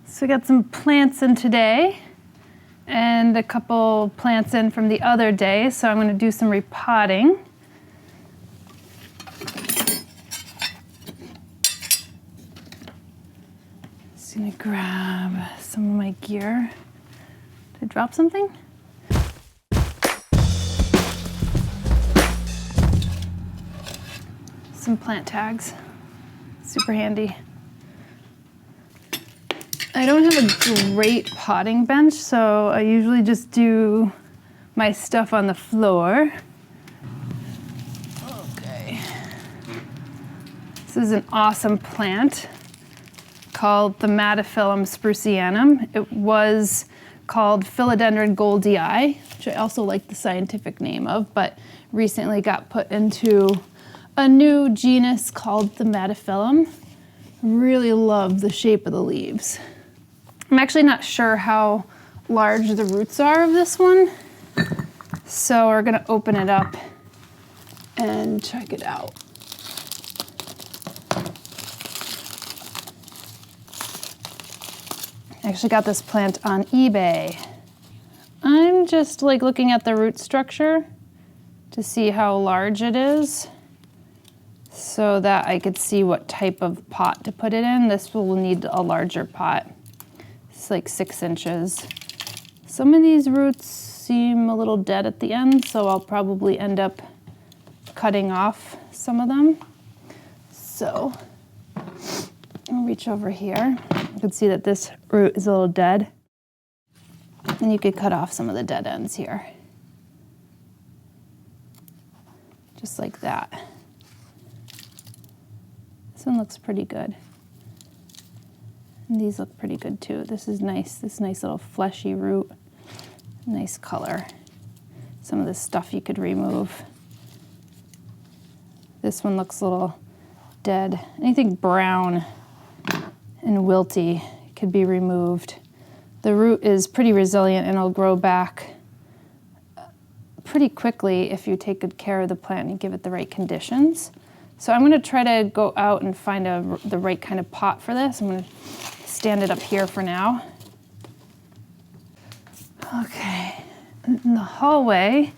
So we got some plants in today and a couple plants in from the other day, so I'm going to do some repotting. Just going to grab some of my gear. Did I drop something? Some plant tags, super handy. I don't have a great potting bench, so I usually just do my stuff on the floor. Okay. This is an awesome plant called Thaumatophyllum spruceanum. It was called Philodendron goeldii, which I also like the scientific name of, but recently got put into a new genus called Thaumatophyllum. Really love the shape of the leaves. I'm actually not sure how large the roots are of this one, so we're gonna open it up and check it out. I actually got this plant on eBay. I'm just like looking at the root structure to see how large it is so that I could see what type of pot to put it in. This will need a larger pot. It's like 6 inches. Some of these roots seem a little dead at the end, so I'll probably end up cutting off some of them. So I'll reach over here. You can see that this root is a little dead. And you could cut off some of the dead ends here. Just like that. This one looks pretty good. And these look pretty good too. This is nice, this nice little fleshy root. Nice color. Some of this stuff you could remove. This one looks a little dead. Anything brown and wilty could be removed. The root is pretty resilient and it'll grow back pretty quickly if you take good care of the plant and give it the right conditions. So I'm gonna try to go out and find the right kind of pot for this. I'm gonna stand it up here for now. Okay, in the hallway,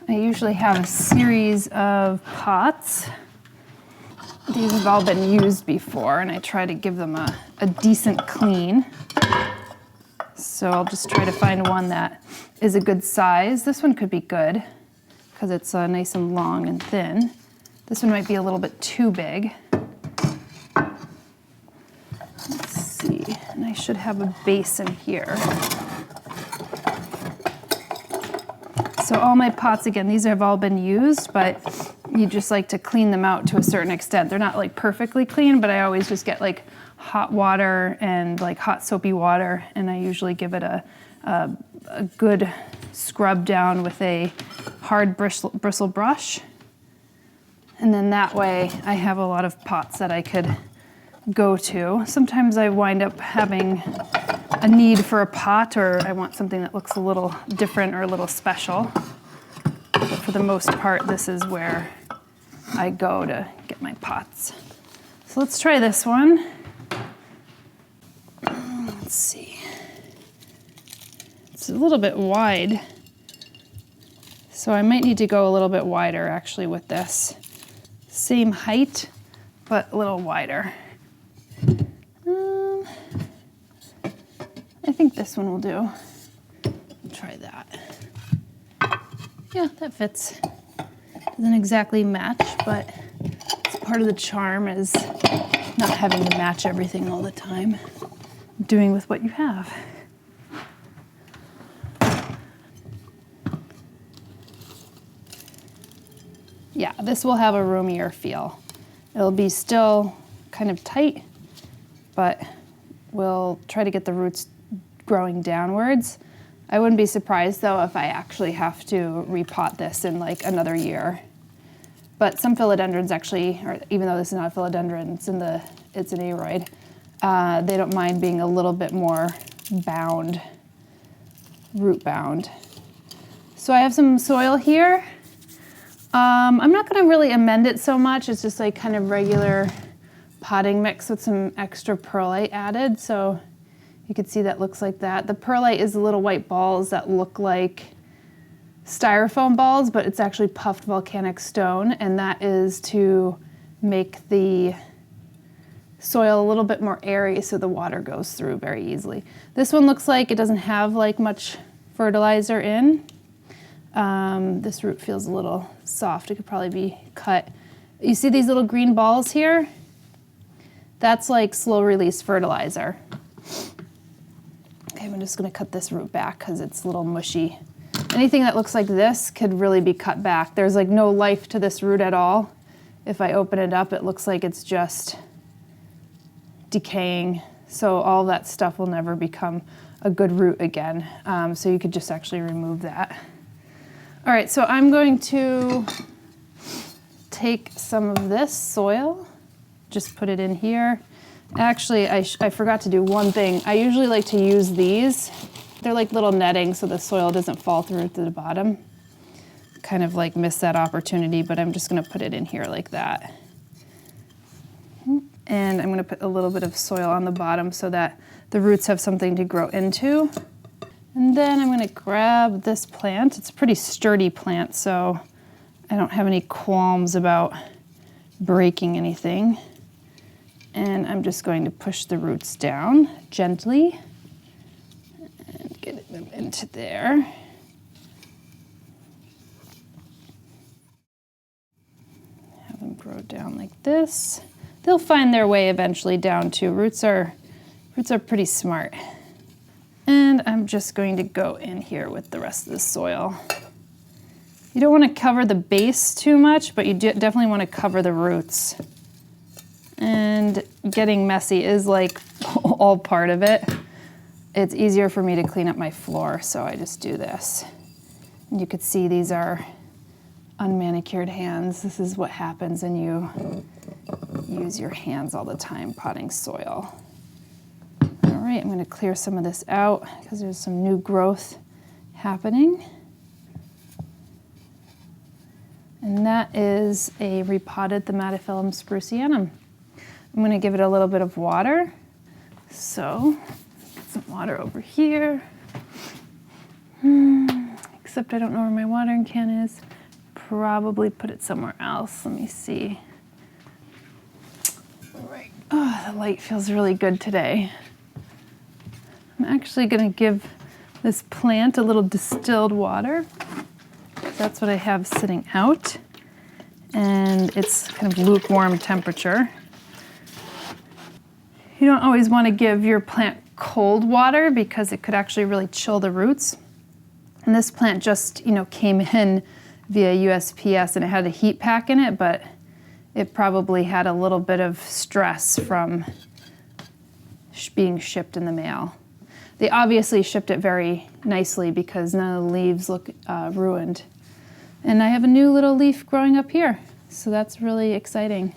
I usually have a series of pots. These have all been used before and I try to give them a decent clean. So I'll just try to find one that is a good size. This one could be good because it's nice and long and thin. This one might be a little bit too big. Let's see, and I should have a basin here. So all my pots, again, these have all been used, but you just like to clean them out to a certain extent. They're not like perfectly clean, but I always just get like hot water and like hot soapy water, and I usually give it a good scrub down with a hard bristle brush. And then that way I have a lot of pots that I could go to. Sometimes I wind up having a need for a pot, or I want something that looks a little different or a little special. But for the most part, this is where I go to get my pots. So let's try this one. Let's see. It's a little bit wide, so I might need to go a little bit wider actually with this. Same height, but a little wider. I think this one will do. Try that. Yeah, that fits. Doesn't exactly match, but it's part of the charm is not having to match everything all the time. Doing with what you have. Yeah, this will have a roomier feel. It'll be still kind of tight, but we'll try to get the roots growing downwards. I wouldn't be surprised though if I actually have to repot this in like another year. But some philodendrons actually, or even though this is not a philodendron, it's an aroid, they don't mind being a little bit more bound, root bound. So I have some soil here. I'm not gonna really amend it so much. It's just like kind of regular potting mix with some extra perlite added. So You can see that looks like that. The perlite is the little white balls that look like styrofoam balls, but it's actually puffed volcanic stone, and that is to make the soil a little bit more airy so the water goes through very easily. This one looks like it doesn't have like much fertilizer in. This root feels a little soft. It could probably be cut. You see these little green balls here? That's like slow release fertilizer. Okay, I'm just gonna cut this root back because it's a little mushy. Anything that looks like this could really be cut back. There's like no life to this root at all. If I open it up, it looks like it's just decaying. So all that stuff will never become a good root again. So you could just actually remove that. All right, so I'm going to take some of this soil, just put it in here. Actually, I forgot to do one thing. I usually like to use these. They're like little netting so the soil doesn't fall through to the bottom. Kind of like missed that opportunity, but I'm just gonna put it in here like that. And I'm gonna put a little bit of soil on the bottom so that the roots have something to grow into. And then I'm gonna grab this plant. It's a pretty sturdy plant, so I don't have any qualms about breaking anything. And I'm just going to push the roots down gently and get them into there. Have them grow down like this. They'll find their way eventually down too. Roots are pretty smart. And I'm just going to go in here with the rest of the soil. You don't want to cover the base too much, but you definitely want to cover the roots. And getting messy is like all part of it. It's easier for me to clean up my floor, so I just do this. And you could see these are unmanicured hands. This is what happens when you use your hands all the time potting soil. All right, I'm going to clear some of this out because there's some new growth happening. And that is a repotted Thaumatophyllum spruceanum. I'm going to give it a little bit of water. So, get some water over here. Except I don't know where my watering can is. Probably put it somewhere else. Let me see. All right. Oh, the light feels really good today. I'm actually going to give this plant a little distilled water. That's what I have sitting out. And it's kind of lukewarm temperature. You don't always want to give your plant cold water because it could actually really chill the roots. And this plant just, came in via USPS and it had a heat pack in it, but it probably had a little bit of stress from being shipped in the mail. They obviously shipped it very nicely because none of the leaves look ruined. And I have a new little leaf growing up here, so that's really exciting.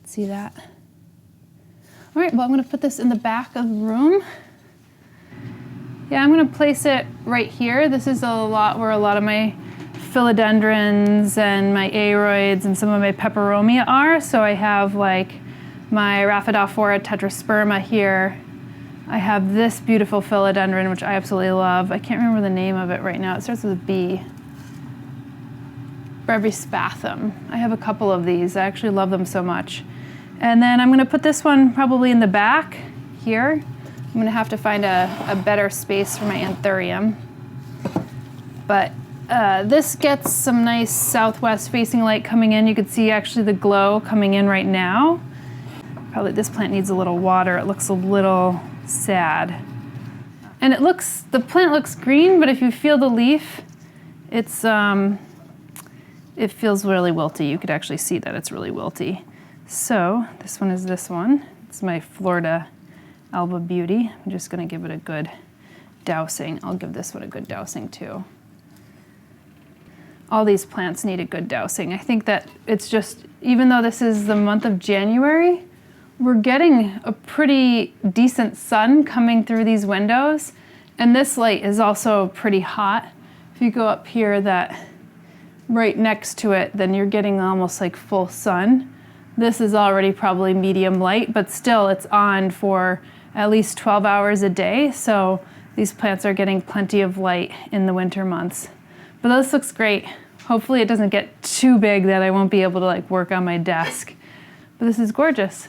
See that? All right, well, I'm going to put this in the back of the room. Yeah, I'm going to place it right here. This is where a lot of my philodendrons and my aroids and some of my peperomia are. So I have like my Rhaphidophora tetrasperma here. I have this beautiful philodendron, which I absolutely love. I can't remember the name of it right now. It starts with a B. Brevispathum. I have a couple of these. I actually love them so much. And then I'm going to put this one probably in the back here. I'm going to have to find a better space for my anthurium. But this gets some nice southwest facing light coming in. You can see actually the glow coming in right now. Probably this plant needs a little water. It looks a little sad. And the plant looks green, but if you feel the leaf, it feels really wilty. You could actually see that it's really wilty. So this one is this one. It's my Florida Alba Beauty. I'm just going to give it a good dousing. I'll give this one a good dousing too. All these plants need a good dousing. I think that it's just, even though this is the month of January, we're getting a pretty decent sun coming through these windows. And this light is also pretty hot. If you go up here right next to it, then you're getting almost like full sun. This is already probably medium light, but still it's on for at least 12 hours a day. So these plants are getting plenty of light in the winter months. But this looks great. Hopefully it doesn't get too big that I won't be able to like work on my desk. But this is gorgeous.